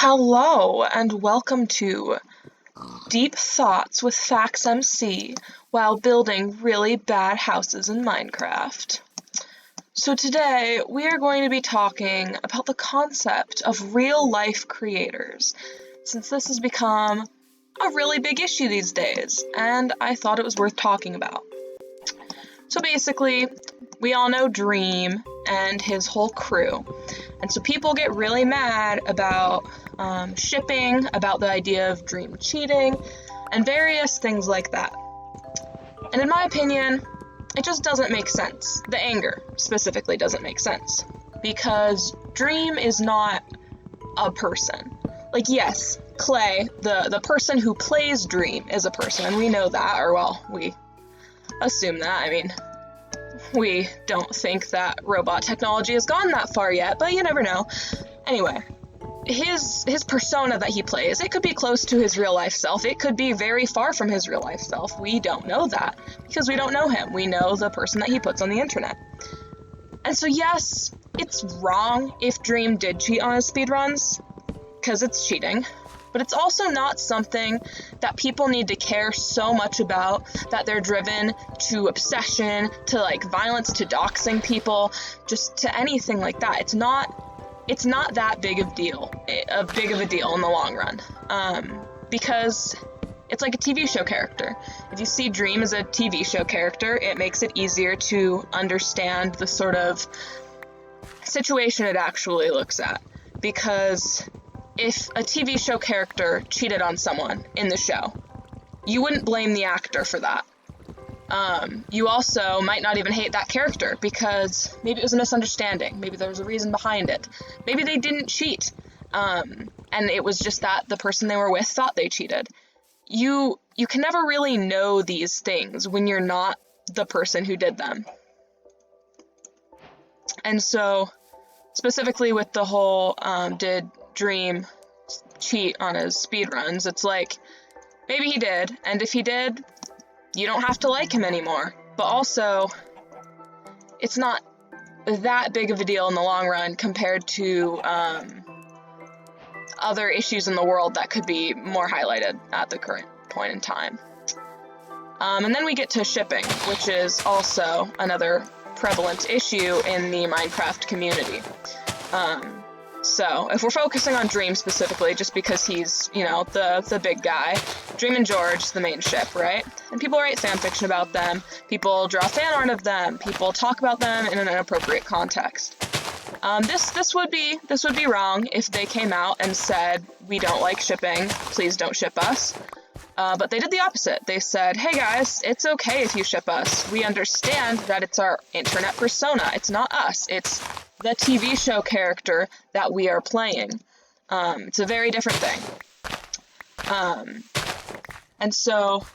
Hello and welcome to Deep Thoughts with Fax MC while building really bad houses in Minecraft. So today we are going to be talking about the concept of real-life creators, since this has become a really big issue these days, and I thought it was worth talking about. So basically, we all know Dream and his whole crew, and so people get really mad about shipping, about the idea of Dream cheating, and various things like that. And in my opinion, it just doesn't make sense. The anger specifically doesn't make sense, because Dream is not a person. Like, yes, Clay, the person who plays Dream, is a person, and we know that, or well, we assume that. I mean, we don't think that robot technology has gone that far yet, but you never know. Anyway, his persona that he plays, it could be close to his real life self. It could be very far from his real life self. We don't know that because we don't know him. We know the person that he puts on the internet. And so yes, it's wrong if Dream did cheat on his speedruns, because it's cheating. But it's also not something that people need to care so much about that they're driven to obsession, to like violence, to doxing people, just to anything like that. It's not that big of a deal in the long run, because it's like a TV show character. If you see Dream as a TV show character, it makes it easier to understand the sort of situation it actually looks at, because if a TV show character cheated on someone in the show, you wouldn't blame the actor for that. You also might not even hate that character because maybe it was a misunderstanding. Maybe there was a reason behind it. Maybe they didn't cheat. And it was just that the person they were with thought they cheated. You can never really know these things when you're not the person who did them. And so, specifically with the whole, did Dream cheat on his speedruns, it's like, maybe he did, and if he did, you don't have to like him anymore. But also, it's not that big of a deal in the long run compared to other issues in the world that could be more highlighted at the current point in time. And then we get to shipping, which is also another prevalent issue in the Minecraft community. So, if we're focusing on Dream specifically, just because he's, the big guy, Dream and George, the main ship, right? And people write fanfiction about them, people draw fan art of them, people talk about them in an inappropriate context. This would be wrong if they came out and said, we don't like shipping, please don't ship us. But they did the opposite. They said, hey guys, it's okay if you ship us. We understand that it's our internet persona. It's not us. It's the TV show character that we are playing. It's a very different thing. And so,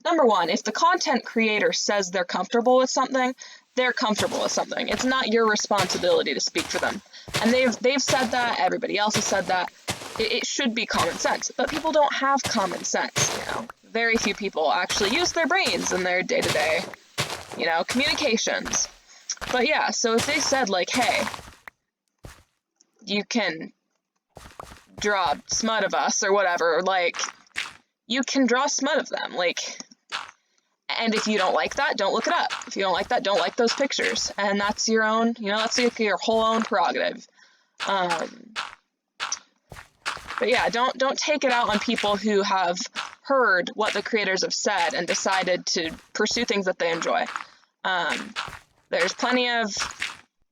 number one, if the content creator says they're comfortable with something, they're comfortable with something. It's not your responsibility to speak for them. And they've said that, everybody else has said that. It should be common sense, but people don't have common sense, Very few people actually use their brains in their day-to-day, communications. But yeah, so if they said, like, hey, you can draw smut of us or whatever, like, you can draw smut of them, like, and if you don't like that, don't look it up. If you don't like that, don't like those pictures. And that's your own, that's like your whole own prerogative. But yeah, don't take it out on people who have heard what the creators have said and decided to pursue things that they enjoy. There's plenty of,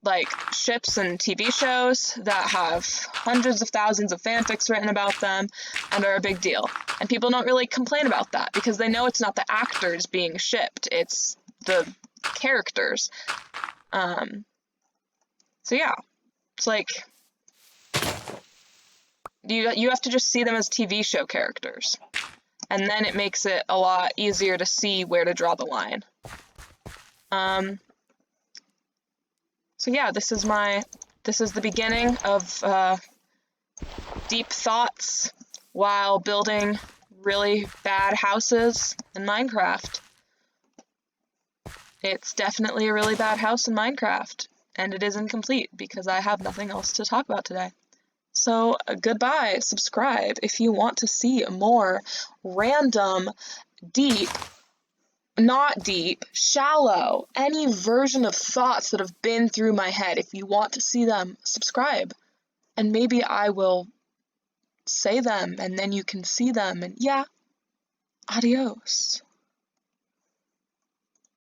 like, ships and TV shows that have hundreds of thousands of fanfics written about them and are a big deal. And people don't really complain about that because they know it's not the actors being shipped, it's the characters. So yeah, it's like, you have to just see them as TV show characters. And then it makes it a lot easier to see where to draw the line. So yeah, this is the beginning of deep thoughts while building really bad houses in Minecraft. It's definitely a really bad house in Minecraft, and it is incomplete because I have nothing else to talk about today. So goodbye, subscribe if you want to see more random, deep, not deep, shallow, any version of thoughts that have been through my head. If you want to see them, subscribe. And maybe I will say them and then you can see them. And yeah, adios.